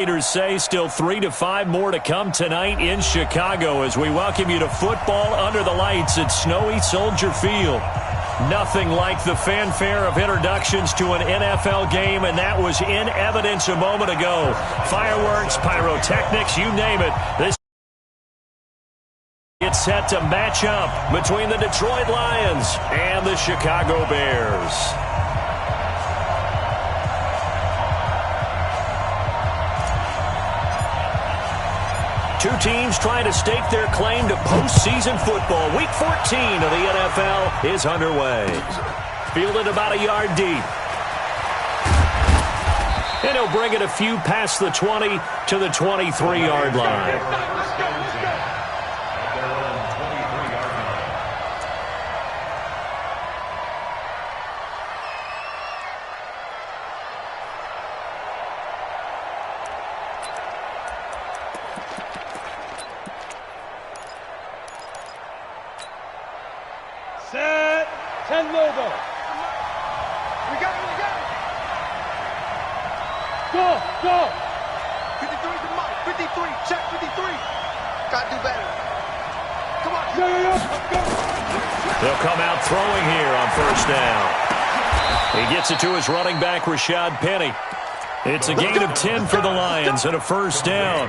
Leaders say still 3 to 5 more to come tonight in Chicago as we welcome you to football under the lights at snowy Soldier Field. Nothing like the fanfare of introductions to an NFL game, and that was in evidence a moment ago. Fireworks, pyrotechnics, you name it. This it's set to match up between the Detroit Lions and the Chicago Bears. Two teams trying to stake their claim to postseason football. Week 14 of the NFL is underway. Fielded about a yard deep. And he'll bring it a few past the 20 to the 23-yard line. Set. 10 logo. We got it. Go. 53 to Mike. 53. Check 53. Gotta do better. Come on. Go. They'll come out throwing here on first down. He gets it to his running back, Rashad Penny. It's a gain of 10 for the Lions and a first down.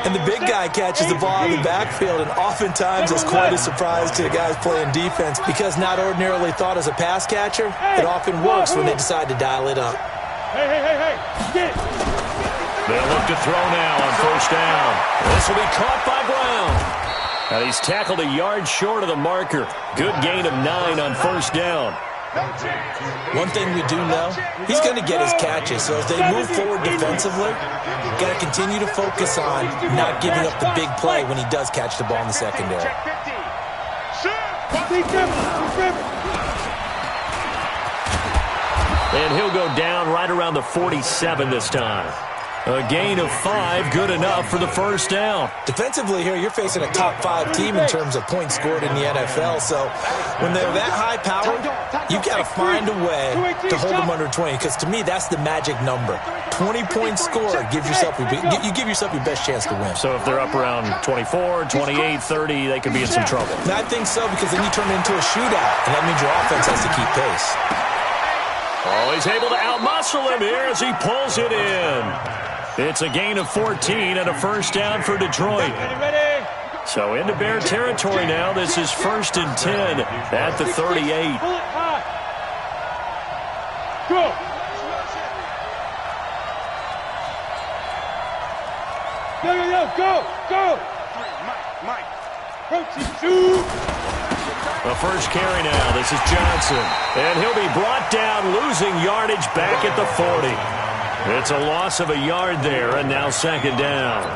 And the big guy catches the ball in the backfield, and oftentimes it's quite a surprise to the guys playing defense because not ordinarily thought as a pass catcher, it often works when they decide to dial it up. Hey. Get. They'll look to throw now on first down. This will be caught by Brown. And he's tackled a yard short of the marker. Good gain of 9 on first down. One thing we do know, he's going to get his catches. So as they move forward defensively, got to continue to focus on not giving up the big play when he does catch the ball in the secondary. And he'll go down right around the 47 this time. A gain of 5, good enough for the first down. Defensively here, you're facing a top 5 team in terms of points scored in the NFL. So when they're that high powered, you've got to find a way to hold them under 20. Because to me, that's the magic number. 20 points scored, you give yourself your best chance to win. So if they're up around 24, 28, 30, they could be in some trouble. And I think so, because then you turn it into a shootout, and that means your offense has to keep pace. Oh, he's able to outmuscle him here as he pulls it in. It's a gain of 14 and a first down for Detroit. So into Bear territory now. This is 1st and 10 at the 38. Go. Go. Mike. The first carry now. This is Johnson. And he'll be brought down, losing yardage back at the 40. It's a loss of a yard there, and now second down.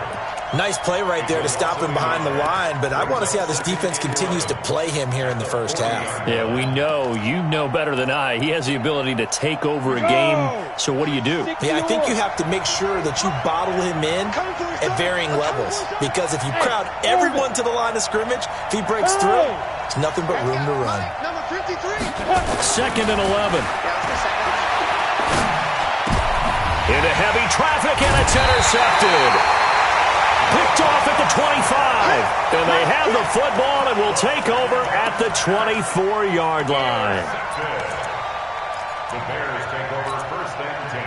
Nice play right there to stop him behind the line, but I want to see how this defense continues to play him here in the first half. Yeah, we know. You know better than I. He has the ability to take over a game, so what do? Yeah, I think you have to make sure that you bottle him in at varying levels, because if you crowd everyone to the line of scrimmage, if he breaks through, it's nothing but room to run. Number 53. 2nd and 11. Into heavy traffic, and it's intercepted. Picked off at the 25. And they have the football and will take over at the 24-yard line. The Bears take over 1st and 10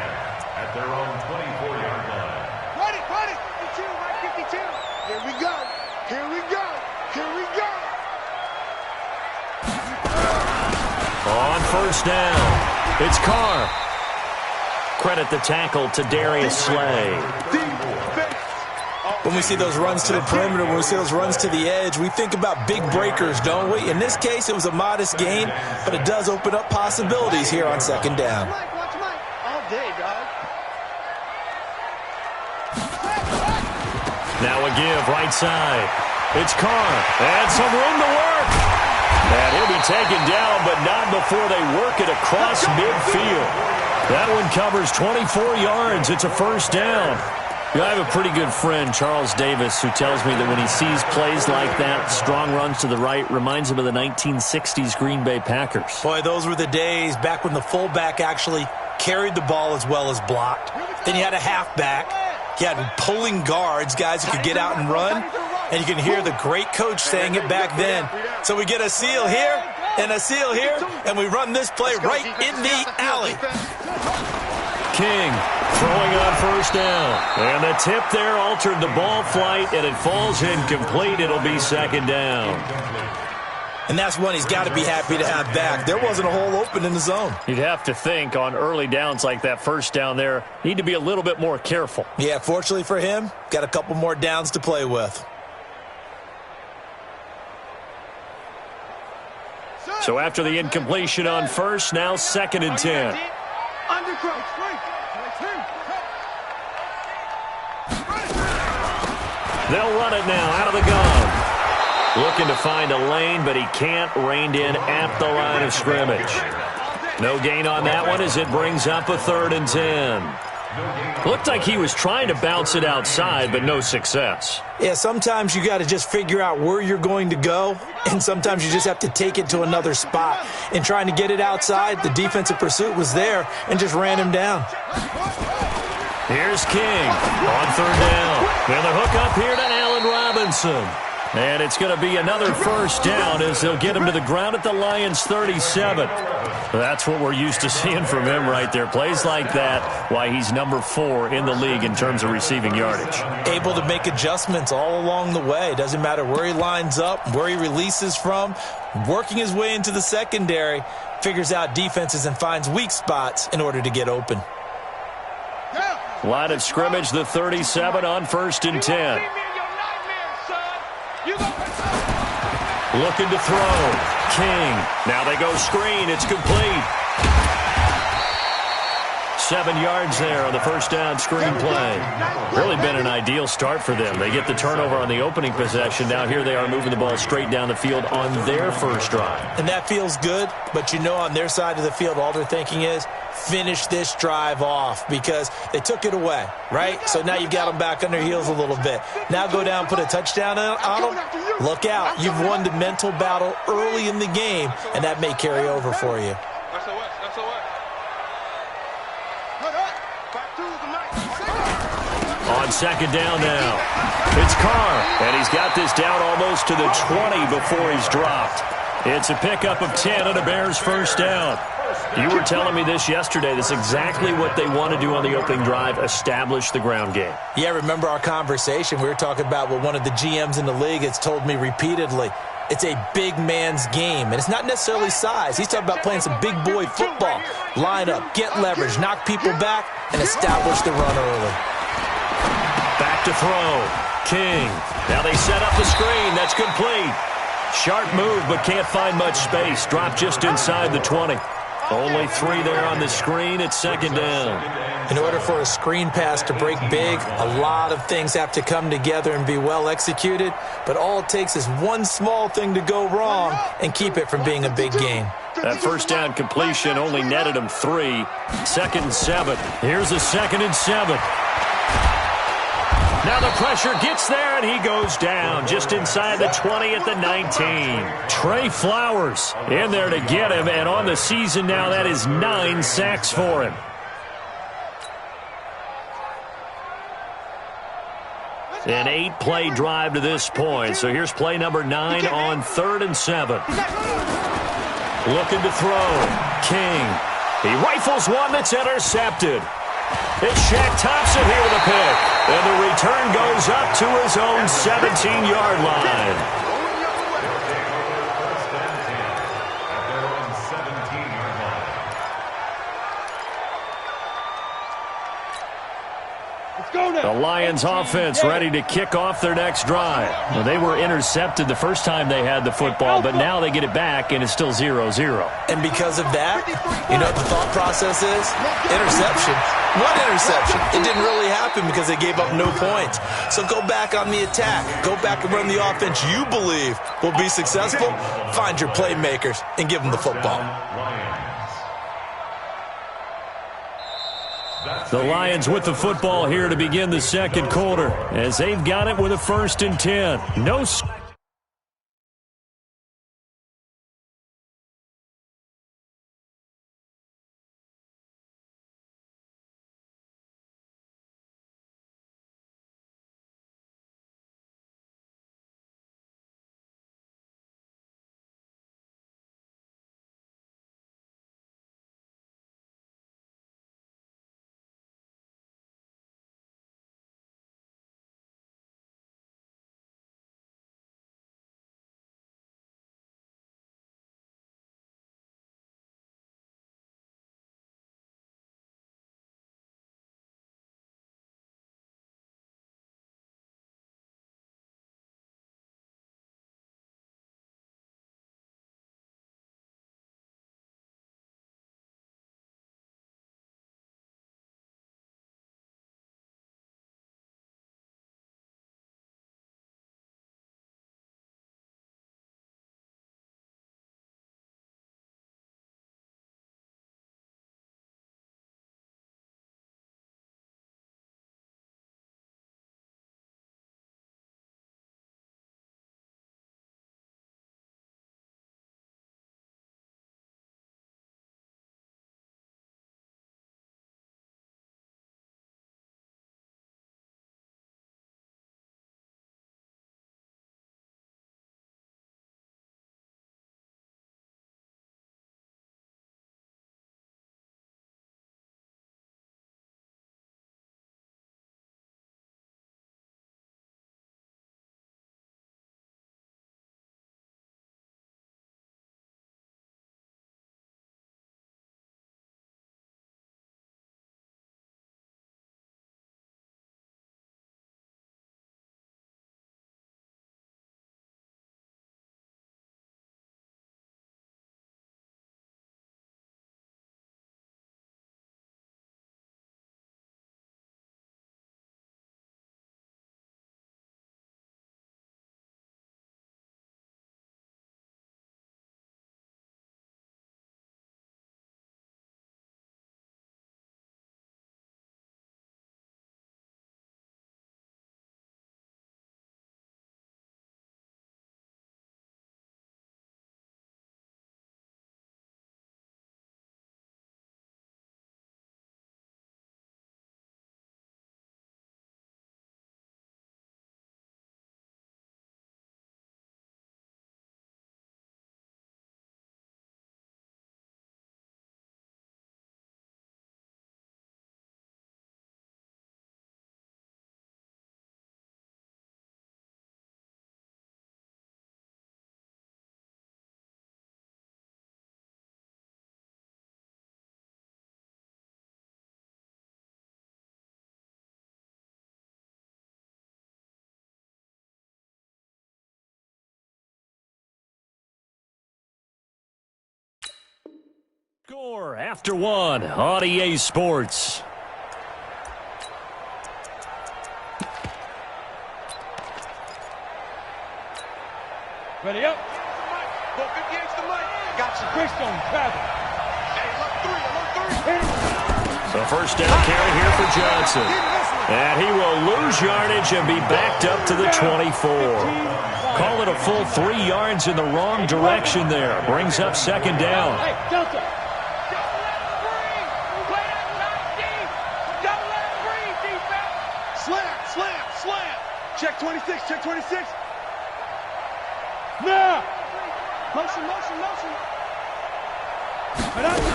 at their own 24-yard line. Run it. 52, right 52. Here we go. On first down, it's Carr. Credit the tackle to Darius Slay. When we see those runs to the perimeter, when we see those runs to the edge, we think about big breakers, don't we? In this case, it was a modest gain, but it does open up possibilities here on second down. Watch Mike. All day, dog. Now a give right side. It's Carr. And some room to work. And he'll be taken down, but not before they work it across midfield. That one covers 24 yards. It's a first down. I have a pretty good friend, Charles Davis, who tells me that when he sees plays like that, strong runs to the right, reminds him of the 1960s Green Bay Packers. Boy, those were the days back when the fullback actually carried the ball as well as blocked. Then you had a halfback. You had pulling guards, guys who could get out and run. And you can hear the great coach saying it back then. So we get a seal here and a seal here, and we run this play right in the alley. King throwing on first down. And the tip there altered the ball flight, and it falls incomplete. It'll be second down. And that's one he's got to be happy to have back. There wasn't a hole open in the zone. You'd have to think on early downs like that first down there, need to be a little bit more careful. Yeah, fortunately for him, got a couple more downs to play with. So after the incompletion on first, now second and 10. They'll run it now out of the gun. Looking to find a lane, but he can't. Reined in at the line of scrimmage. No gain on that one as it brings up a 3rd and 10. Looked like he was trying to bounce it outside, but no success. Yeah, sometimes you got to just figure out where you're going to go, and sometimes you just have to take it to another spot. In trying to get it outside, the defensive pursuit was there and just ran him down. Here's King on 3rd down. And the hook up here to Allen Robinson. And it's going to be another first down as they'll get him to the ground at the Lions' 37. That's what we're used to seeing from him right there. Plays like that, why he's number 4 in the league in terms of receiving yardage. Able to make adjustments all along the way. Doesn't matter where he lines up, where he releases from. Working his way into the secondary, figures out defenses and finds weak spots in order to get open. Line of scrimmage, the 37 on 1st and 10. Looking to throw. King. Now they go screen. It's complete. 7 yards there on the first down screen play. Really been an ideal start for them. They get the turnover on the opening possession. Now here they are moving the ball straight down the field on their first drive. And that feels good, but you know on their side of the field all they're thinking is finish this drive off because they took it away, right? So now you've got them back on their heels a little bit. Now go down, put a touchdown on them. Look out. You've won the mental battle early in the game, and that may carry over for you. On second down now, it's Carr, and he's got this down almost to the 20 before he's dropped. It's a pickup of 10 and a Bears first down. You were telling me this yesterday. That's exactly what they want to do on the opening drive, establish the ground game. Yeah, remember our conversation? We were talking about what one of the GMs in the league has told me repeatedly. It's a big man's game, and it's not necessarily size. He's talking about playing some big boy football. Line up, get leverage, knock people back, and establish the run early. Back to throw. King. Now they set up the screen. That's complete. Sharp move, but can't find much space. Dropped just inside the 20. Only 3 there on the screen. It's second down. In order for a screen pass to break big, a lot of things have to come together and be well executed. But all it takes is one small thing to go wrong and keep it from being a big game. That first down completion only netted him 3. 2nd and 7. Here's a 2nd and 7. Now the pressure gets there, and he goes down just inside the 20 at the 19. Trey Flowers in there to get him, and on the season now, that is 9 sacks for him. An 8-play drive to this point, so here's play number 9 on 3rd and 7. Looking to throw. King. He rifles one that's intercepted. It's Shaq Thompson here with a pick. And the return goes up to his own 17-yard line. The Lions offense ready to kick off their next drive. Well, they were intercepted the first time they had the football, but now they get it back, and it's still 0-0. And because of that, you know what the thought process is? Interception. One interception. It didn't really happen because they gave up no points. So go back on the attack. Go back and run the offense you believe will be successful. Find your playmakers and give them the football. The Lions with the football here to begin the second quarter as they've got it with a 1st and 10. No Score after one on EA Sports. Ready up. Go 58 to the mic. Gotcha. Greystone, travel. Hey, look three. So first down carry here for Johnson. And he will lose yardage and be backed up to the 24. Call it a full 3 yards in the wrong direction there. Brings up second down. Hey, Delta. Slam. Check 26, check 26. Now. Motion.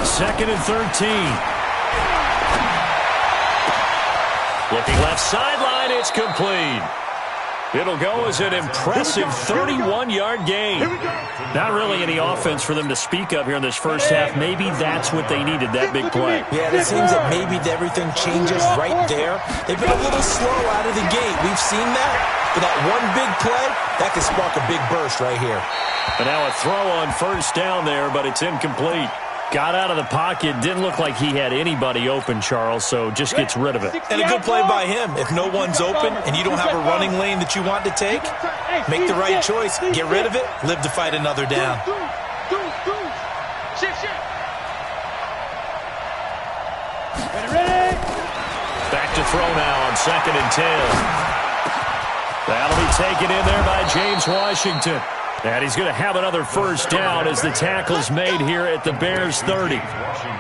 Second and 13. Looking left sideline, it's complete. It'll go as an impressive 31-yard gain. Not really any offense for them to speak of here in this first half. Maybe that's what they needed, that big play. Yeah, it seems that maybe everything changes right there. They've been a little slow out of the gate. We've seen that. But that one big play, that can spark a big burst right here. And now a throw on first down there, but it's incomplete. Got out of the pocket. Didn't look like he had anybody open, Charles, so just gets rid of it. And a good play by him. If no one's open and you don't have a running lane that you want to take, make the right choice. Get rid of it. Live to fight another down. Ready. Back to throw now on second and 10. That'll be taken in there by James Washington. And he's going to have another first down as the tackle's made here at the Bears 30.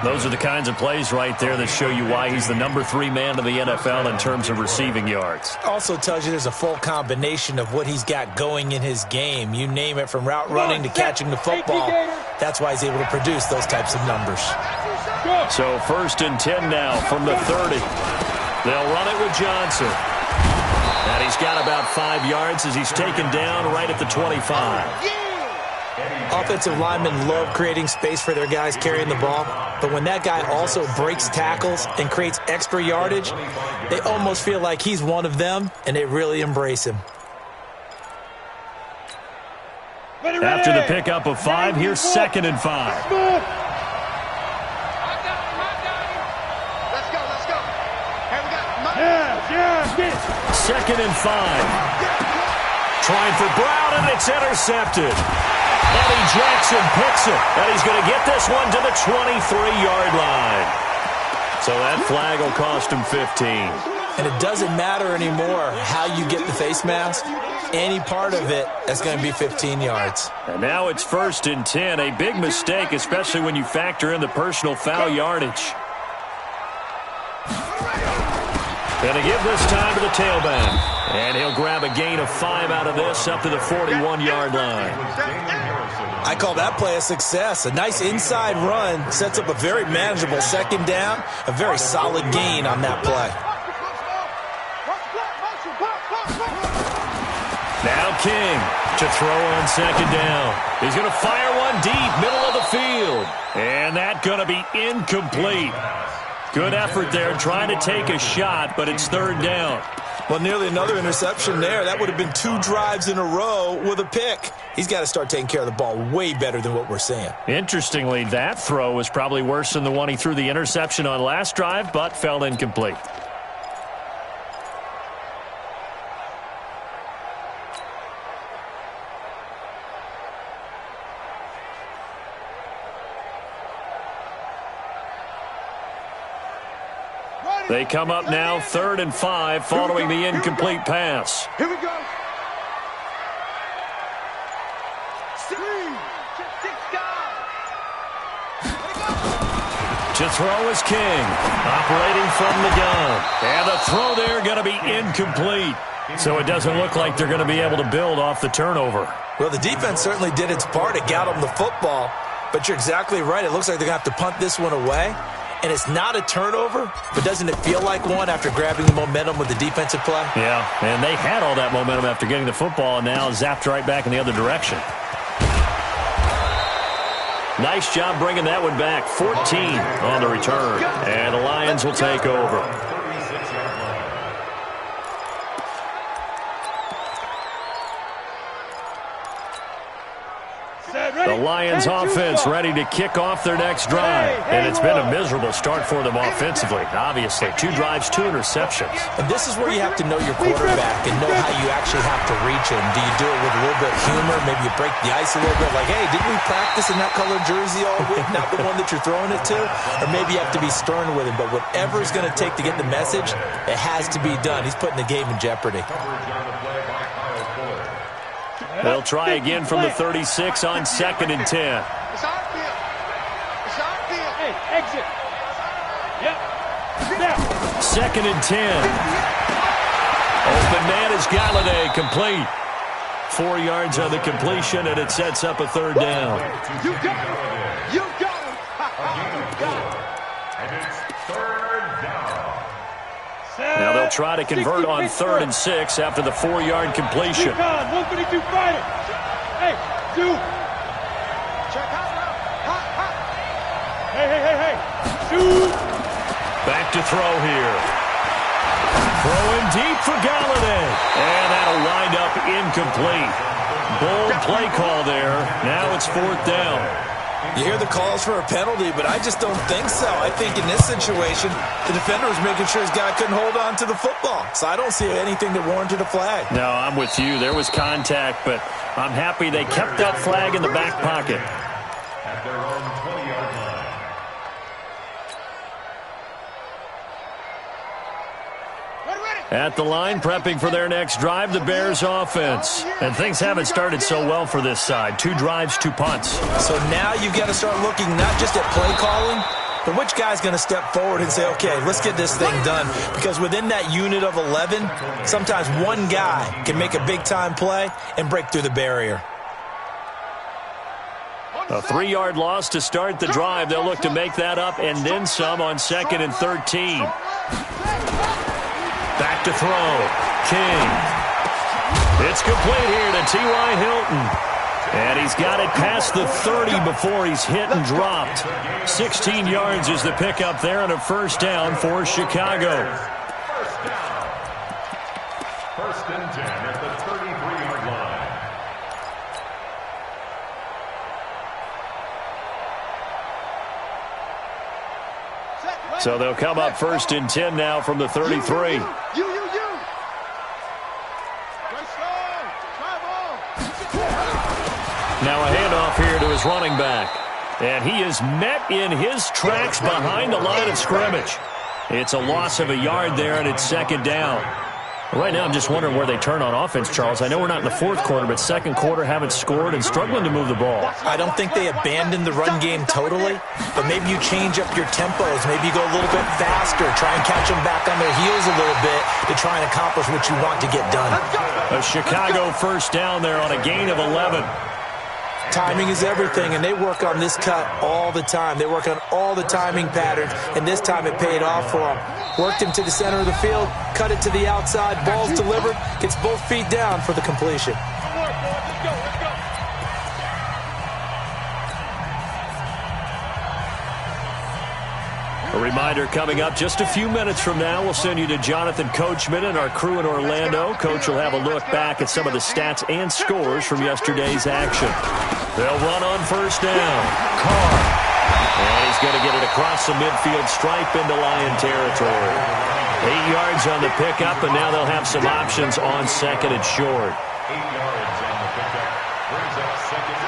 Those are the kinds of plays right there that show you why he's the number 3 man in the NFL in terms of receiving yards. Also tells you there's a full combination of what he's got going in his game. You name it, from route running to catching the football. That's why he's able to produce those types of numbers. So first and 10 now from the 30. They'll run it with Johnson. And he's got about 5 yards as he's taken down right at the 25. Offensive linemen love creating space for their guys carrying the ball, but when that guy also breaks tackles and creates extra yardage, they almost feel like he's one of them, and they really embrace him. After the pickup of 5, here's second and 5. Second and 5. Trying for Brown, and it's intercepted. Eddie Jackson picks it, and he's going to get this one to the 23-yard line. So that flag will cost him 15. And it doesn't matter anymore how you get the face mask. Any part of it, that's going to be 15 yards. And now it's first and 10. A big mistake, especially when you factor in the personal foul yardage. Going to give this time to the tailback. And he'll grab a gain of 5 out of this up to the 41-yard line. I call that play a success. A nice inside run sets up a very manageable second down. A very solid gain on that play. Now King to throw on second down. He's going to fire one deep, middle of the field. And that's going to be incomplete. Good effort there, trying to take a shot, but it's third down. Well, nearly another interception there. That would have been 2 drives in a row with a pick. He's got to start taking care of the ball way better than what we're seeing. Interestingly, that throw was probably worse than the one he threw the interception on last drive, but fell incomplete. They come up now, 3rd and 5, following the incomplete pass. Here we go. To throw is King, operating from the gun. And the throw there going to be incomplete. So it doesn't look like they're going to be able to build off the turnover. Well, the defense certainly did its part. It got them the football. But you're exactly right. It looks like they're going to have to punt this one away. And it's not a turnover, but doesn't it feel like one after grabbing the momentum with the defensive play? Yeah, and they had all that momentum after getting the football and now zapped right back in the other direction. Nice job bringing that one back. 14 on the return. And the Lions will take over. Set, ready. The Lions offense ready to kick off their next drive. And it's been a miserable start for them offensively, obviously. 2 drives, 2 interceptions. And this is where you have to know your quarterback and know how you actually have to reach him. Do you do it with a little bit of humor? Maybe you break the ice a little bit like, hey, didn't we practice in that colored jersey all week, not the one that you're throwing it to? Or maybe you have to be stern with him. But whatever it's going to take to get the message, it has to be done. He's putting the game in jeopardy. They'll try again from the 36 on 2nd and 10. It's our field. It's our field. Hey, exit. Yep. Now. 2nd and 10. Open man is Galladay, complete. 4 yards on the completion, and it sets up a 3rd down. You got him. You got him. And it's 3rd down. Now they'll try to convert on 3rd and 6 after the 4-yard completion. 152 fighter. Hey, dude. Check out. Hot. Hey. Shoot. Back to throw here. Throwing deep for Galladay. And that'll wind up incomplete. Bold play call there. Now it's 4th down. You hear the calls for a penalty, but I just don't think so. I think in this situation, the defender was making sure his guy couldn't hold on to the football. So I don't see anything that warranted a flag. No, I'm with you. There was contact, but I'm happy they kept that flag in the back pocket. At their own 20-yard line. At the line, prepping for their next drive, the Bears offense. And things haven't started so well for this side. 2 drives, 2 punts. So now you've got to start looking not just at play calling, but which guy's going to step forward and say, okay, let's get this thing done. Because within that unit of 11, sometimes one guy can make a big-time play and break through the barrier. A 3-yard loss to start the drive. They'll look to make that up and then some on 2nd and 13. Back to throw. King. It's complete here to T.Y. Hilton. And he's got it past the 30 before he's hit and dropped. 16 yards is the pickup there and a 1st down for Chicago. 1st and 10 at the 33-yard line. So they'll come up 1st and 10 now from the 33. You. Now a handoff here to his running back. And he is met in his tracks behind the line of scrimmage. It's a loss of a yard there, and it's 2nd down. Right now, I'm just wondering where they turn on offense, Charles. I know we're not in the 4th quarter, but 2nd quarter haven't scored and struggling to move the ball. I don't think they abandoned the run game totally, but maybe you change up your tempos. Maybe you go a little bit faster, try and catch them back on their heels a little bit to try and accomplish what you want to get done. A Chicago 1st down there on a gain of 11. Timing is everything, and they work on this cut all the time. They work on all the timing patterns, and this time it paid off for them. Worked him to the center of the field, cut it to the outside, ball's delivered, gets both feet down for the completion. A reminder coming up just a few minutes from now, we'll send you to Jonathan Coachman and our crew in Orlando. Coach will have a look back at some of the stats and scores from yesterday's action. They'll run on 1st down. Carr. And he's going to get it across the midfield stripe into Lion territory. 8 yards on the pickup, and now they'll have some options on 2nd and short. 8 yards on the pickup. Brings up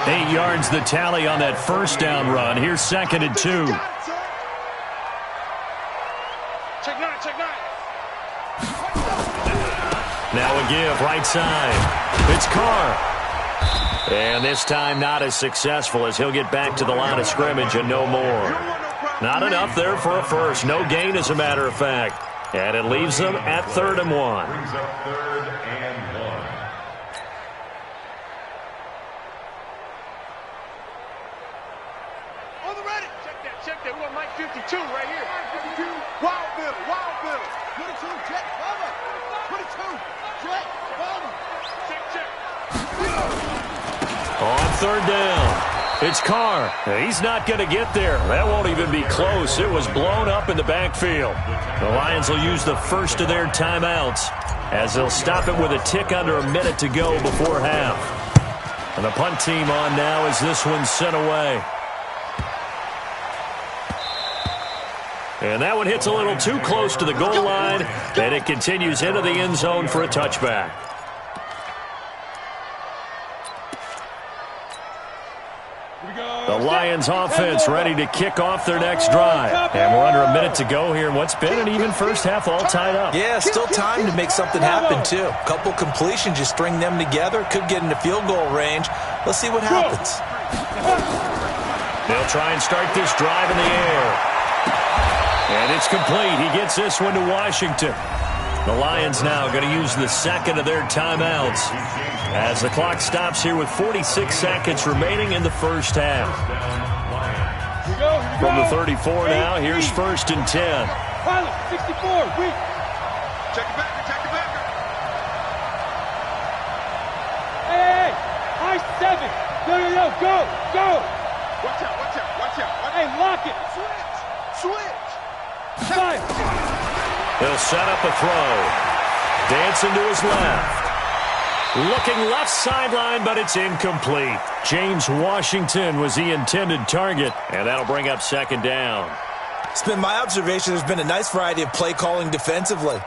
2nd. 8 yards the tally on that 1st down run. Here's 2nd and 2. Now a give, right side. It's Carr. And this time not as successful as he'll get back to the line of scrimmage and no more. Not enough there for a 1st. No gain, as a matter of fact. And it leaves them at 3rd and 1. Brings up 3rd and 1. On the ready. Check that. We got Mike 52 right here. 52. Wild Bill. 22, check, cover. 22, check, cover. Check. On 3rd down. It's Carr. He's not going to get there. That won't even be close. It was blown up in the backfield. The Lions will use the 1st of their timeouts as they'll stop it with a tick under a minute to go before half. And the punt team on now as this one's sent away. And that one hits a little too close to the goal line, and it continues into the end zone for a touchback. The Lions offense ready to kick off their next drive. And we're under a minute to go here in what's been an even first half, all tied up. Yeah, still time to make something happen, too. A couple completions, you string them together, could get into field goal range. Let's see what happens. They'll try and start this drive in the air. And it's complete. He gets this one to Washington. The Lions now going to use the second of their timeouts as the clock stops here with 46 seconds remaining in the first half. From the 34 now, here's 1st and 10. Pilot, 64, weak. Check it back. Hey, high 7. Yo, go. Watch out. Hey, lock it. Switch. Fire. He'll set up a throw. Dancing to his left. Looking left sideline, but it's incomplete. James Washington was the intended target, and that'll bring up 2nd down. It's been my observation there's been a nice variety of play calling defensively.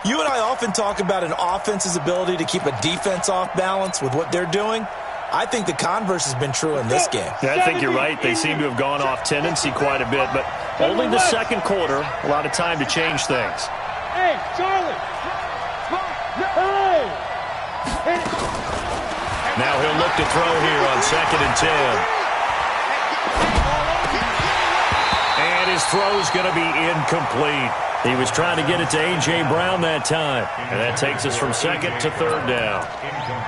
You and I often talk about an offense's ability to keep a defense off balance with what they're doing. I think the converse has been true in this game. Yeah, I think you're right. They seem to have gone off tendency quite a bit, but only the second quarter, a lot of time to change things. Hey, Charlie. Hey. Now he'll look to throw here on 2nd and 10. And his throw's going to be incomplete. He was trying to get it to A.J. Brown that time. And that takes us from 2nd to 3rd down.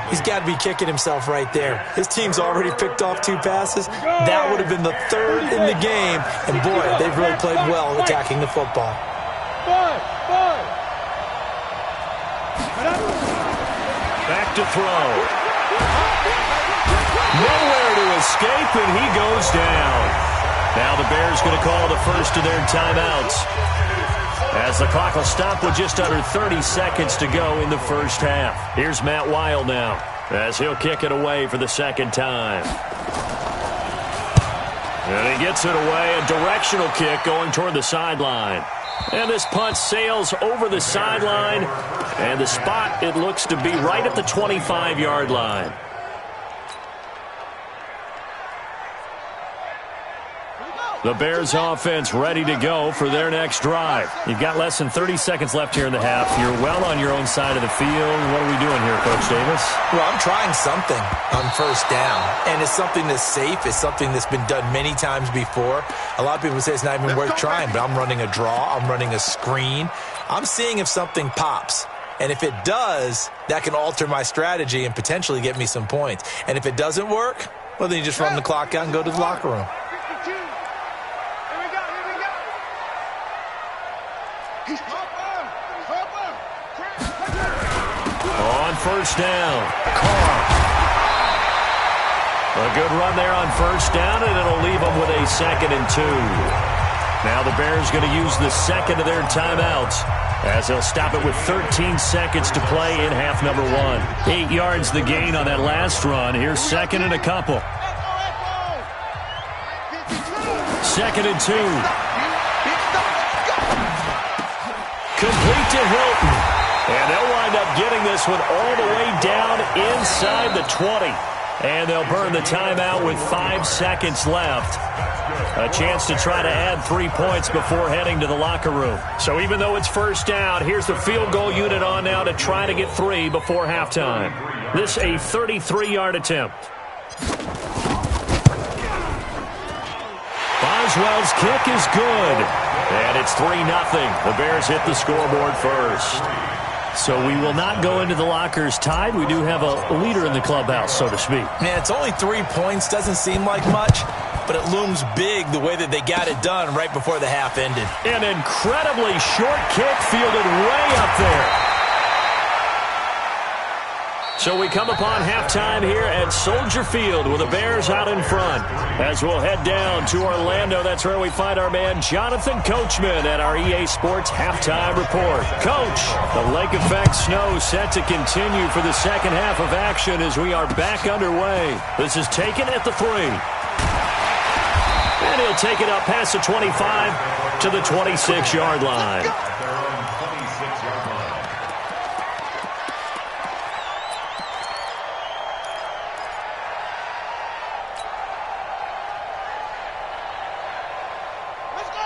He's got to be kicking himself right there. His team's already picked off 2 passes. That would have been the 3rd in the game. And, boy, they've really played well attacking the football. Back to throw. Nowhere to escape, and he goes down. Now the Bears going to call the first of their timeouts, as the clock will stop with just under 30 seconds to go in the first half. Here's Matt Weil now, as he'll kick it away for the 2nd time. And he gets it away, a directional kick going toward the sideline. And this punt sails over the sideline, and the spot, it looks to be right at the 25-yard line. The Bears offense ready to go for their next drive. You've got less than 30 seconds left here in the half. You're well on your own side of the field. What are we doing here, Coach Davis? Well, I'm trying something on 1st down, and it's something that's safe. It's something that's been done many times before. A lot of people say it's not even worth trying, but I'm running a draw. I'm running a screen. I'm seeing if something pops. And if it does, that can alter my strategy and potentially get me some points. And if it doesn't work, well, then you just run the clock out and go to the locker room. On 1st down, Carr. A good run there on 1st down, and it'll leave them with a 2nd and 2. Now the Bears going to use the second of their timeouts, as they'll stop it with 13 seconds to play in half number 1. 8 yards the gain on that last run. Here's 2nd and a couple. 2nd and 2. Complete to Hilton. And they'll wind up getting this one all the way down inside the 20. And they'll burn the timeout with 5 seconds left. A chance to try to add 3 points before heading to the locker room. So even though it's 1st down, here's the field goal unit on now to try to get 3 before halftime. This a 33-yard attempt. Boswell's kick is good. And it's 3-0. The Bears hit the scoreboard first. So we will not go into the lockers tied. We do have a leader in the clubhouse, so to speak. Man, it's only 3 points. Doesn't seem like much, but it looms big the way that they got it done right before the half ended. An incredibly short kick fielded way up there. So we come upon halftime here at Soldier Field with the Bears out in front. As we'll head down to Orlando, that's where we find our man Jonathan Coachman at our EA Sports Halftime Report. Coach, the lake effect snow set to continue for the second half of action as we are back underway. This is taken at the 3. And he'll take it up past the 25 to the 26-yard line.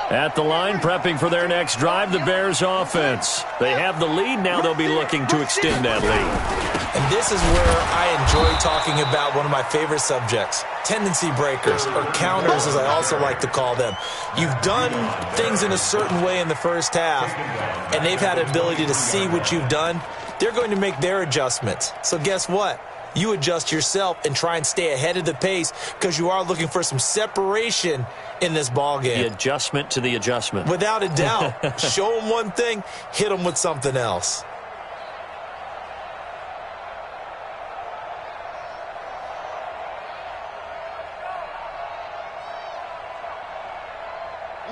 At the line, prepping for their next drive, the Bears offense. They have the lead. Now they'll be looking to extend that lead. And this is where I enjoy talking about one of my favorite subjects, tendency breakers, or counters as I also like to call them. You've done things in a certain way in the first half, and they've had an ability to see what you've done. They're going to make their adjustments. So guess what? You adjust yourself and try and stay ahead of the pace because you are looking for some separation in this ball game. The adjustment to the adjustment. Without a doubt. Show them one thing, hit them with something else.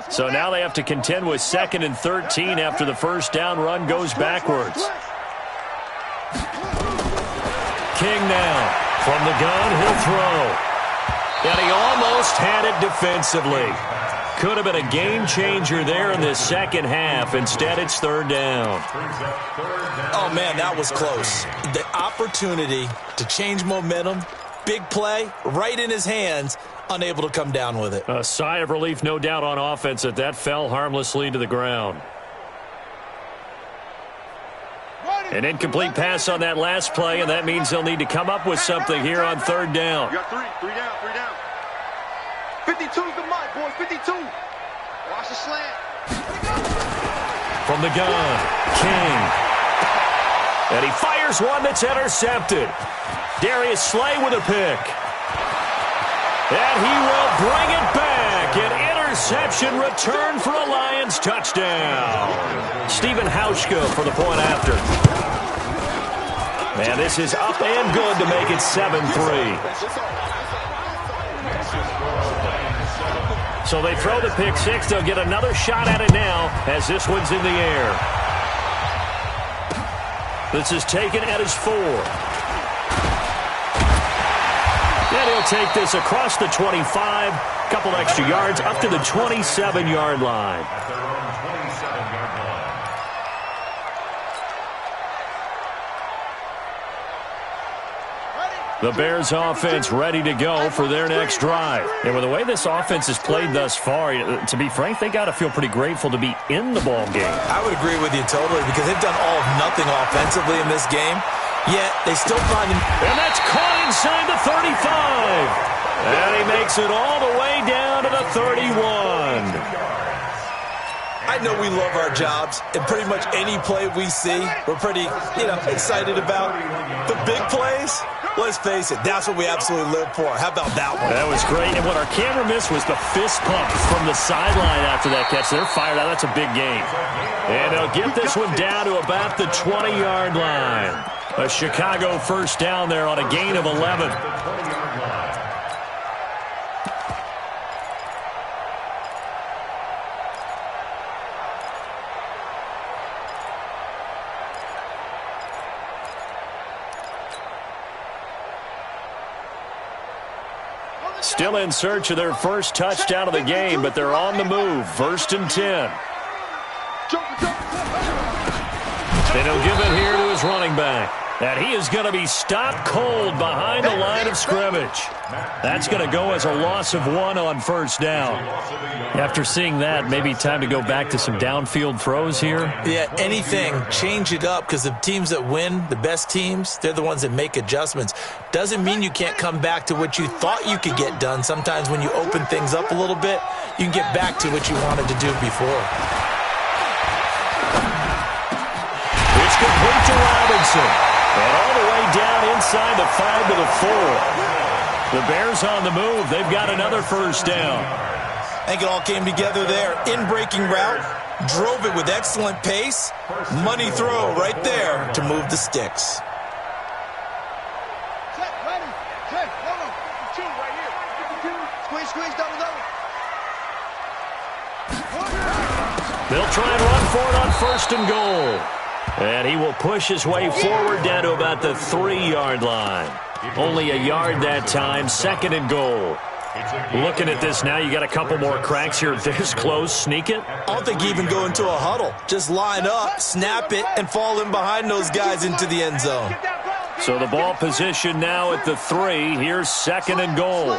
So now they have to contend with 2nd and 13 after the first down run goes backwards. King now from the gun, he'll throw. And he almost had it defensively. Could have been a game changer there in this second half. Instead, it's 3rd down. Oh, man, that was close. The opportunity to change momentum, big play, right in his hands, unable to come down with it. A sigh of relief, no doubt, on offense that fell harmlessly to the ground. An incomplete pass on that last play, and that means they'll need to come up with something here on 3rd down. You got three down. 52's the mark, boys, 52. Watch the slant. From the gun, King. And he fires one that's intercepted. Darius Slay with a pick. And he will bring it back. An interception return for a Lions touchdown. Stephen Hauschka for the point after. And this is up and good to make it 7-3. So they throw the pick six. They'll get another shot at it now as this one's in the air. This is taken at his 4. And he'll take this across the 25. Couple extra yards up to the 27-yard line. The Bears offense ready to go for their next drive. And with the way this offense has played thus far, to be frank, they got to feel pretty grateful to be in the ball game. I would agree with you totally because they've done all of nothing offensively in this game, yet they still find him. And that's caught inside the 35. And he makes it all the way down to the 31. I know we love our jobs, and pretty much any play we see, we're pretty, excited about. The big plays, let's face it, that's what we absolutely live for. How about that one? That was great, and what our camera missed was the fist pump from the sideline after that catch. They're fired out. That's a big game. And they'll get this one down to about the 20-yard line. A Chicago first down there on a gain of 11. Still in search of their first touchdown of the game, but they're on the move. 1st and 10. And he'll give it here to his running back. And he is going to be stopped cold behind the line of scrimmage. That's going to go as a loss of 1 on 1st down. After seeing that, maybe time to go back to some downfield throws here. Yeah, anything. Change it up because the teams that win, the best teams, they're the ones that make adjustments. Doesn't mean you can't come back to what you thought you could get done. Sometimes when you open things up a little bit, you can get back to what you wanted to do before. It's complete to Robinson. And all the way down inside the 5 to the 4. The Bears on the move. They've got another first down. I think it all came together there. In-breaking route. Drove it with excellent pace. Money throw right there to move the sticks. They'll try and run for it on 1st and goal. And he will push his way forward down to about the 3-yard line. Only a yard that time, 2nd and goal. Looking at this now, you got a couple more cracks here this close. Sneak it? I don't think you even go into a huddle. Just line up, snap it, and fall in behind those guys into the end zone. So the ball position now at the 3. Here's 2nd and goal.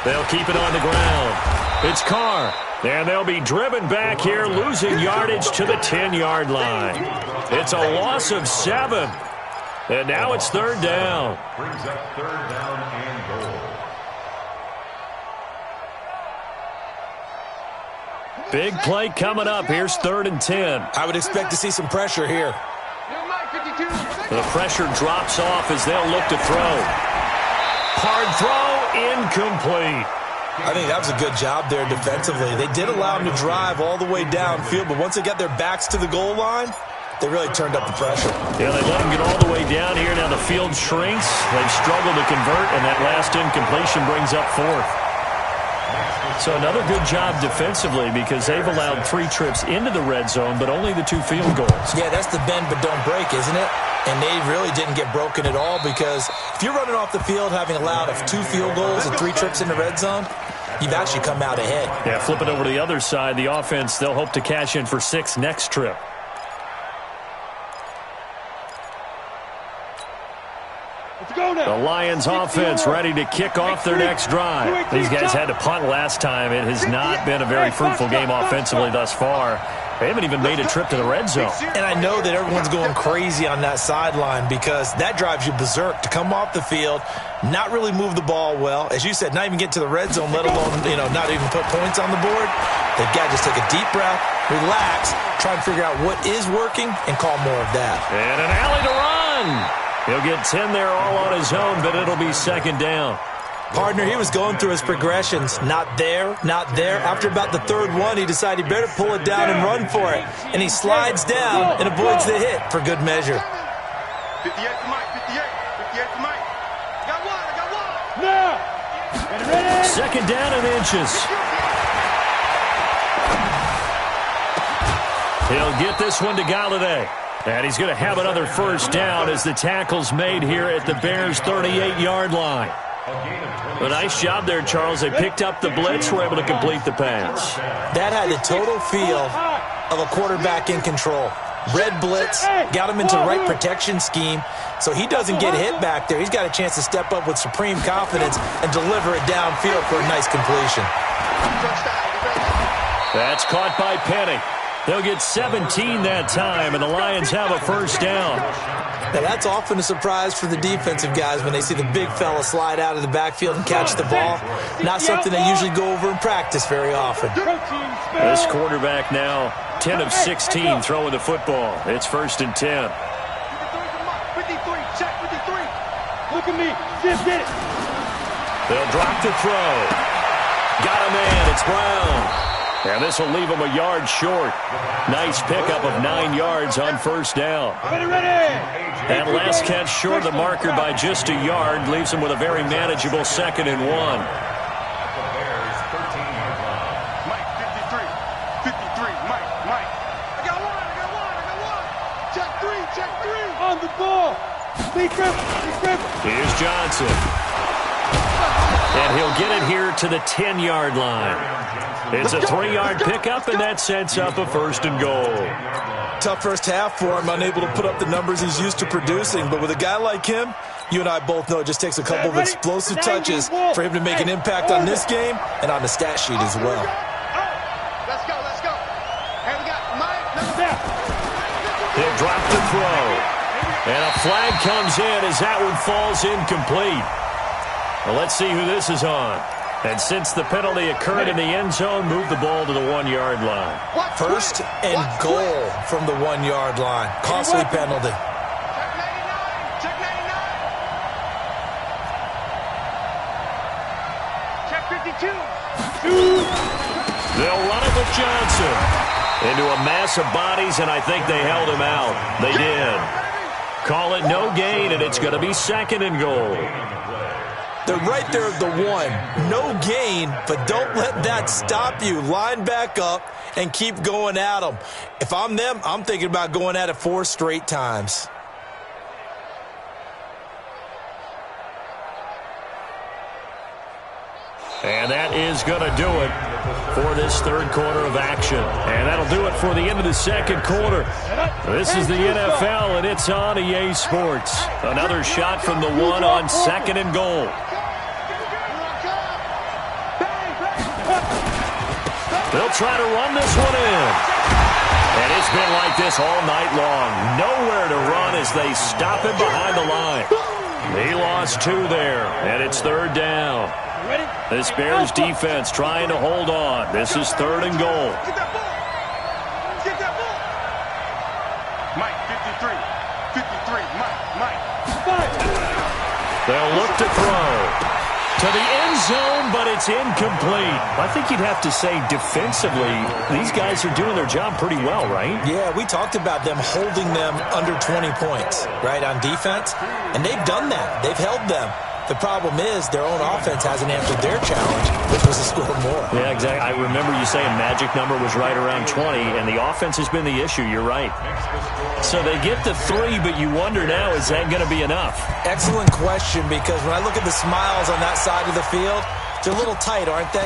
They'll keep it on the ground. It's Carr. And they'll be driven back here, losing yardage to the 10-yard line. It's a loss of 7. And now it's 3rd down. Brings up 3rd down and goal. Big play coming up. Here's 3rd and 10. I would expect to see some pressure here. The pressure drops off as they'll look to throw. Hard throw, incomplete. I think that was a good job there defensively. They did allow him to drive all the way downfield, but once they got their backs to the goal line, they really turned up the pressure. Yeah, they let him get all the way down here. Now the field shrinks. They've struggled to convert, and that last incompletion brings up 4th. So another good job defensively because they've allowed 3 trips into the red zone, but only the 2 field goals. Yeah, that's the bend but don't break, isn't it? And they really didn't get broken at all because if you're running off the field having allowed 2 field goals and 3 trips in the red zone, you've actually come out ahead. Yeah, flip it over to the other side. The offense, they'll hope to cash in for 6 next trip. The Lions offense ready to kick off their next drive. These guys had to punt last time. It has not been a very fruitful game offensively thus far. They haven't even made a trip to the red zone. And I know that everyone's going crazy on that sideline because that drives you berserk to come off the field, not really move the ball well. As you said, not even get to the red zone, let alone, not even put points on the board. They've got to just take a deep breath, relax, try and figure out what is working, and call more of that. And an alley to run. He'll get 10 there all on his own, but it'll be 2nd down. Partner, he was going through his progressions. Not there, not there. After about the 3rd one, he decided he better pull it down and run for it. And he slides down and avoids the hit for good measure. 58 to Mike, 58 to Mike. Got one. Now. 2nd down and inches. He'll get this one to Galladay. And he's going to have another 1st down as the tackle's made here at the Bears' 38-yard line. A nice job there, Charles. They picked up the blitz, were able to complete the pass. That had the total feel of a quarterback in control. Red blitz, got him into the right protection scheme, so he doesn't get hit back there. He's got a chance to step up with supreme confidence and deliver it downfield for a nice completion. That's caught by Penny. They'll get 17 that time, and the Lions have a 1st down. Now, that's often a surprise for the defensive guys when they see the big fella slide out of the backfield and catch the ball. Not something they usually go over in practice very often. This quarterback now 10 of 16 throwing the football. It's 1st and 10. 53, check 53. Look at me. Just get it. They'll drop the throw. Got a man. It's Brown. And this will leave him a yard short. Nice pickup of 9 yards on 1st down. And last catch short of the marker by just a yard leaves him with a very manageable 2nd and 1. Mike, 53. 53, Mike. I got one. Check 3. On the ball. Be careful. Here's Johnson. And he'll get it here to the 10-yard line. It's a 3-yard pickup, and that sets up a 1st and goal. Tough first half for him, unable to put up the numbers he's used to producing. But with a guy like him, you and I both know it just takes a couple of explosive touches for him to make an impact on this game and on the stat sheet as well. Let's go. And we got Mike. He'll drop the throw. And a flag comes in as that one falls incomplete. Well, let's see who this is on. And since the penalty occurred in the end zone, move the ball to the 1-yard line. 1st and goal from the 1-yard line. Costly penalty. Check 99. Check 52. They'll run it with Johnson. Into a mass of bodies, and I think they held him out. They did. Call it no gain, and it's going to be 2nd and goal. They're right there at the 1. No gain, but don't let that stop you. Line back up and keep going at them. If I'm them, I'm thinking about going at it 4 straight times. And that is going to do it for this third quarter of action. And that'll do it for the end of the second quarter. This is the NFL, and it's on EA Sports. Another shot from the 1 on 2nd and goal. They'll try to run this one in. And it's been like this all night long. Nowhere to run as they stop him behind the line. He lost 2 there, and it's 3rd down. This Bears defense trying to hold on. This is 3rd and goal. Get that ball. Get that ball. Mike, 53. 53. Mike. They'll look to throw. To the end zone, but it's incomplete. I think you'd have to say defensively, these guys are doing their job pretty well, right? Yeah, we talked about them holding them under 20 points, right, on defense. And they've done that. They've held them. The problem is their own offense hasn't answered their challenge, which was to score more. Yeah, exactly. I remember you saying magic number was right around 20, and the offense has been the issue. You're right. So they get to 3, but you wonder now, is that going to be enough? Excellent question, because when I look at the smiles on that side of the field, they're a little tight, aren't they?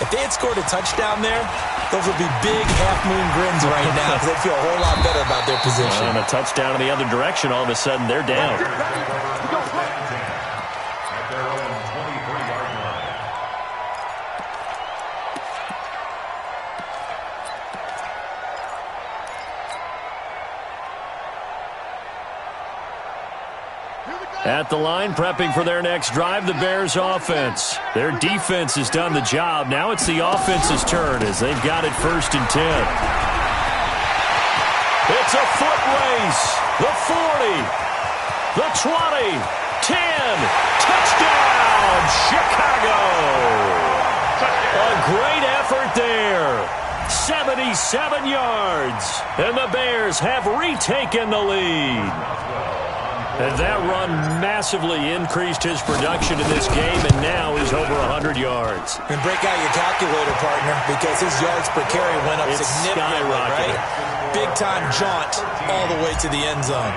If they had scored a touchdown there, those would be big half-moon grins right now because they'd feel a whole lot better about their position. And a touchdown in the other direction, all of a sudden they're down. At the line, prepping for their next drive, the Bears offense. Their defense has done the job. Now it's the offense's turn as they've got it 1st and 10. It's a foot race. The 40, the 20, 10. Touchdown, Chicago. A great effort there. 77 yards. And the Bears have retaken the lead. And that run massively increased his production in this game, and now he's over 100 yards. And break out your calculator, partner, because his yards per carry went up significantly, right? Big-time jaunt all the way to the end zone.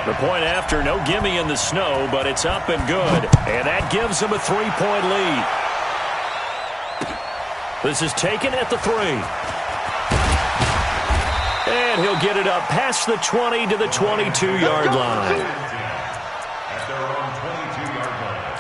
The point after, no gimme in the snow, but it's up and good. And that gives him a 3-point lead. This is taken at the 3. And he'll get it up past the 20 to the 22-yard line. At their own 22-yard line.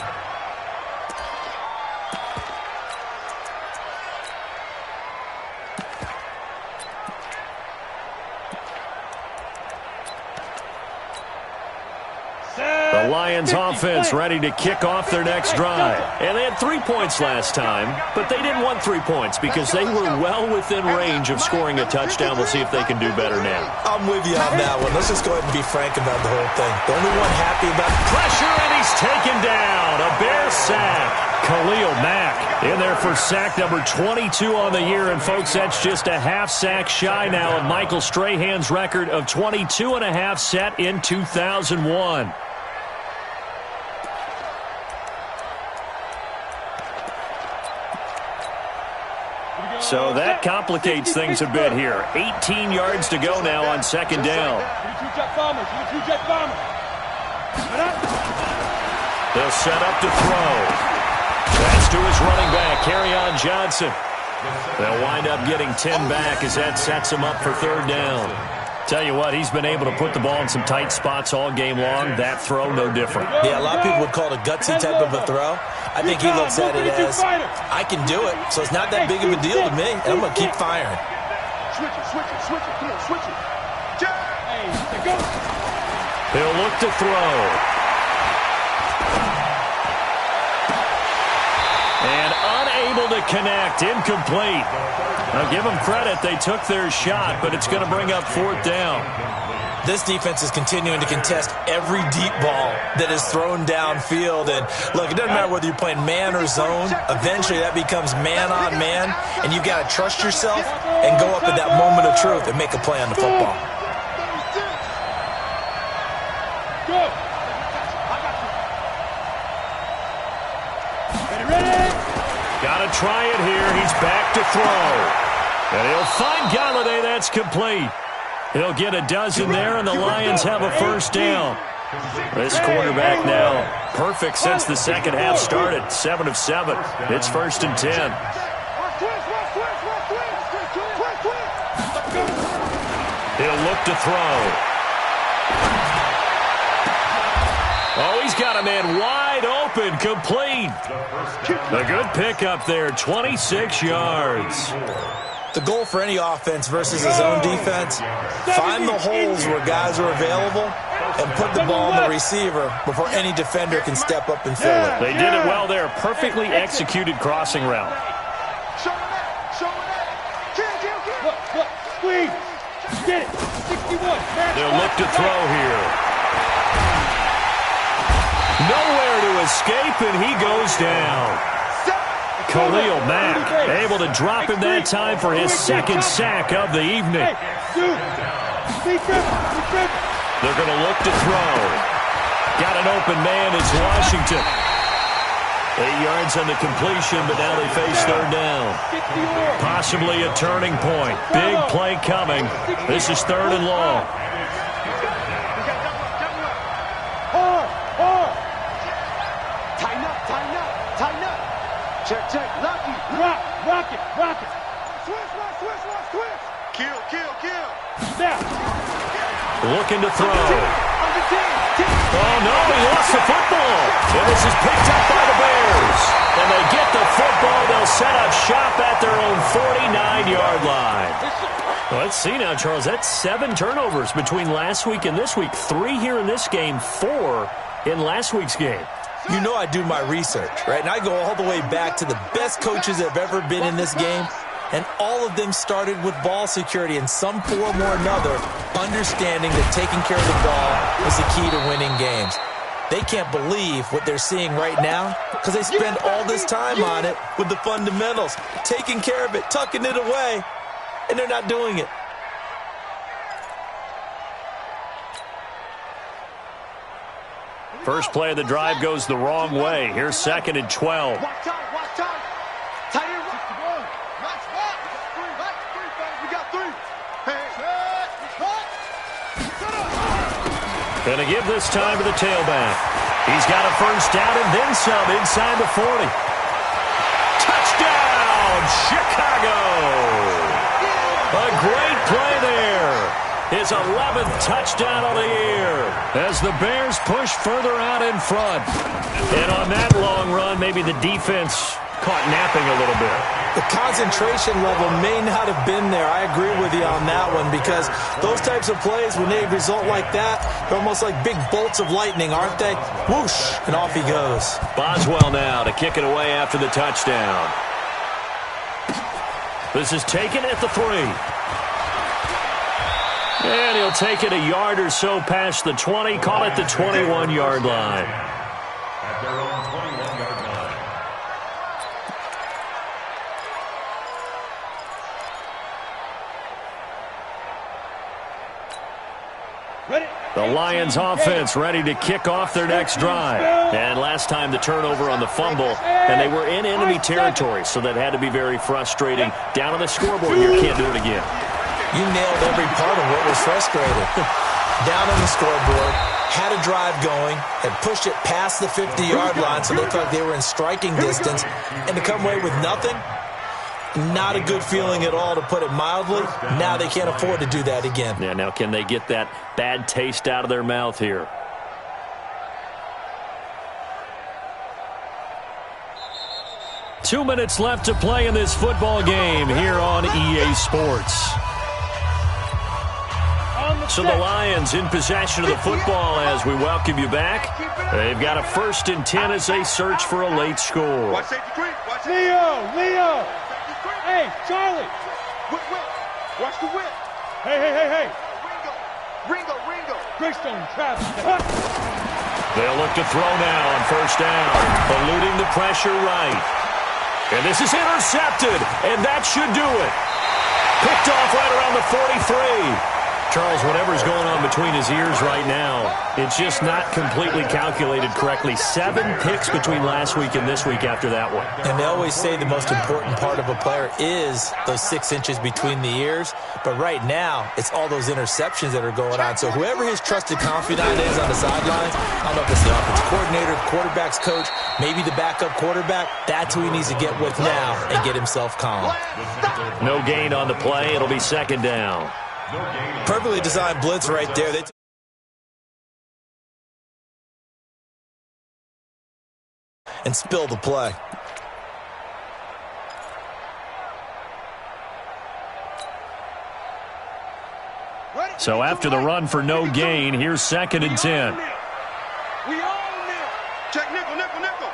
The Lions offense ready to kick off their next drive. And they had 3 points last time, but they didn't want 3 points because they were well within range of scoring a touchdown. We'll see if they can do better now. I'm with you on that one. Let's just go ahead and be frank about the whole thing. The only one happy about pressure, and he's taken down. A Bear sack. Khalil Mack in there for sack number 22 on the year. And, folks, that's just a half sack shy now of Michael Strahan's record of 22 and a half set in 2001. So that complicates things a bit here. 18 yards to go now on 2nd down. They'll set up to throw. That's to his running back, Kerryon Johnson. They'll wind up getting 10 back as that sets him up for 3rd down. Tell you what, he's been able to put the ball in some tight spots all game long. That throw, no different. Yeah, a lot of people would call it a gutsy type of a throw. I think he looks at it as, I can do it, so it's not that big of a deal to me, and I'm going to keep firing. Switch it. Come on, switch it. He'll look to throw. And unable to connect, incomplete. Now give them credit, they took their shot, but it's going to bring up 4th down. This defense is continuing to contest every deep ball that is thrown downfield. And, look, it doesn't matter whether you're playing man or zone. Eventually that becomes man on man, and you've got to trust yourself and go up at that moment of truth and make a play on the football. Got to try it here. He's back to throw. And he'll find Galladay. That's complete. He'll get a dozen there, and the Lions have a first down. This quarterback now perfect since the second half started. 7 of 7. It's 1st and 10. He'll look to throw. Oh, he's got a man wide open, complete. A good pickup there, 26 yards. The goal for any offense versus his own defense, find the holes where guys are available and put the ball on the receiver before any defender can step up and fill it. They did it well there. Perfectly executed crossing route. Look, squeeze. Get it. 61. They'll look to throw here. Nowhere to escape, and he goes down. Khalil Mack able to drop him that time for his second sack of the evening. They're going to look to throw. Got an open man. It's Washington. 8 yards on the completion, but now they face third down. Possibly a turning point. Big play coming. This is 3rd and long. Tighten up. Check. Lucky. Rock it. Switch. Kill. Now. Looking to throw. Oh, no, he lost the football. And this is picked up by the Bears. And they get the football. They'll set up shop at their own 49-yard line. Well, let's see now, Charles. That's 7 turnovers between last week and this week. 3 here in this game, 4 in last week's game. You know I do my research, right? And I go all the way back to the best coaches that have ever been in this game. And all of them started with ball security in some form or another, understanding that taking care of the ball was the key to winning games. They can't believe what they're seeing right now because they spend all this time on it with the fundamentals, taking care of it, tucking it away, and they're not doing it. First play of the drive goes the wrong way. Here's 2nd and 12. Watch time. Tight end. Nice spot. We got 3. Gonna give this time to the tailback. He's got a first down and then some inside the 40. Touchdown, Chicago! A great play there. His 11th touchdown of the year as the Bears push further out in front. And on that long run, maybe the defense caught napping a little bit. The concentration level may not have been there. I agree with you on that one because those types of plays, when they result like that, they're almost like big bolts of lightning, aren't they? Whoosh, and off he goes. Boswell now to kick it away after the touchdown. This is taken at the 3. And he'll take it a yard or so past the 20, call it the 21-yard line. At their own 21-yard line. Ready? The Lions offense ready to kick off their next drive. And last time the turnover on the fumble, and they were in enemy territory, so that had to be very frustrating. Down on the scoreboard here, can't do it again. You nailed every part of what was frustrating. Down on the scoreboard, had a drive going, had pushed it past the 50-yard line so they looked like they were in striking distance, and to come away with nothing, not a good feeling at all, to put it mildly. Now they can't afford to do that again. Yeah, now can they get that bad taste out of their mouth here? Two minutes left to play in this football game here on EA Sports. So the Lions in possession of the football as we welcome you back. They've got a 1st and 10 as they search for a late score. Watch safety creep. Watch Leo. Hey, Charlie. Watch the whip. Hey. Ringo. Greystone Travis. They'll look to throw now on 1st down. Eluding the pressure right. And this is intercepted. And that should do it. Picked off right around the 43. Charles, whatever's going on between his ears right now, it's just not completely calculated correctly. 7 picks between last week and this week after that one. And they always say the most important part of a player is those 6 inches between the ears. But right now, it's all those interceptions that are going on. So whoever his trusted confidant is on the sidelines, I don't know if it's the offensive coordinator, quarterback's coach, maybe the backup quarterback, that's who he needs to get with now and get himself calm. No gain on the play. It'll be second down. Perfectly designed blitz right there. And spill the play. So after the run for no gain, here's second and 10. We own them. Check nickel, nickel, nickel.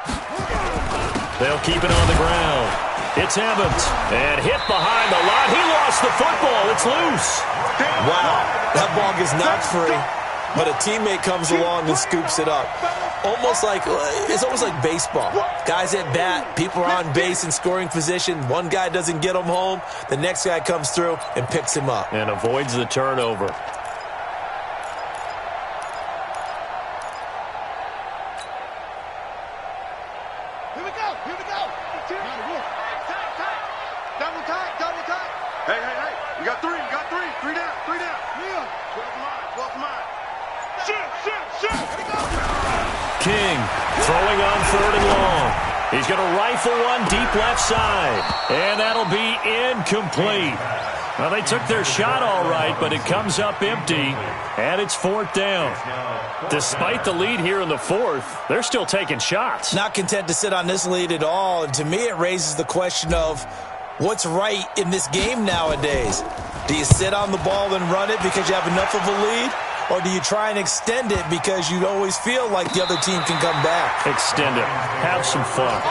They'll keep it on the ground. It's Evans, and hit behind the line. He lost the football. It's loose. Wow, that ball gets knocked free, but a teammate comes along and scoops it up. It's almost like baseball. Guys at bat, people are on base in scoring position. One guy doesn't get him home. The next guy comes through and picks him up. And avoids the turnover. Here we go. Double tight. Hey. We got 3. 3 down. 12 mine. Shoot. Here we go. King throwing on 3rd and long. He's going to rifle one deep left side. And that'll be incomplete. Well, they took their shot all right, but it comes up empty. And it's 4th down. Despite the lead here in the 4th, they're still taking shots. Not content to sit on this lead at all. And to me, it raises the question of what's right in this game nowadays. Do you sit on the ball and run it because you have enough of a lead? Or do you try and extend it because you always feel like the other team can come back? Extend it. Have some fun.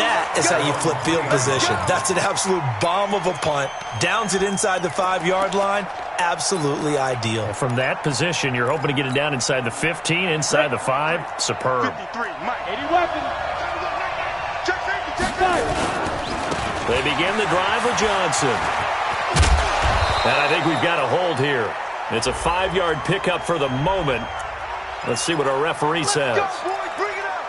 That is how you flip field position. That's an absolute bomb of a punt. Downs it inside the 5-yard line. Absolutely ideal. From that position, you're hoping to get it down inside the 15, inside the 5. Superb. 53, Mike. 80 weapons. Check safety. They begin the drive with Johnson. And I think we've got a hold here. It's a 5-yard pickup for the moment. Let's see what our referee says. Let's go, boys. Bring it up.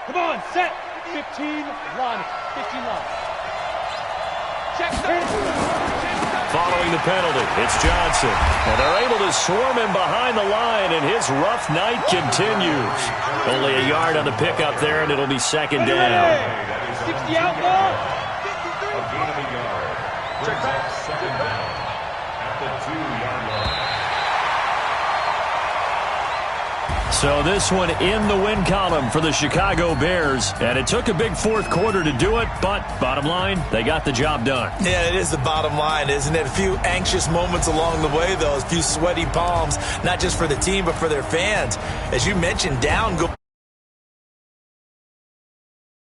Come on, set. 15 line. Check. Following the penalty, it's Johnson. And they're able to swarm him behind the line, and his rough night continues. Only a yard on the pickup there, and it'll be second down. 60 outlaw. A gain of a yard. Brings up second down at the 2-yard line. So this one in the win column for the Chicago Bears. And it took a big 4th quarter to do it, but bottom line, they got the job done. Yeah, it is the bottom line, isn't it? A few anxious moments along the way, though. A few sweaty palms, not just for the team, but for their fans. As you mentioned, down go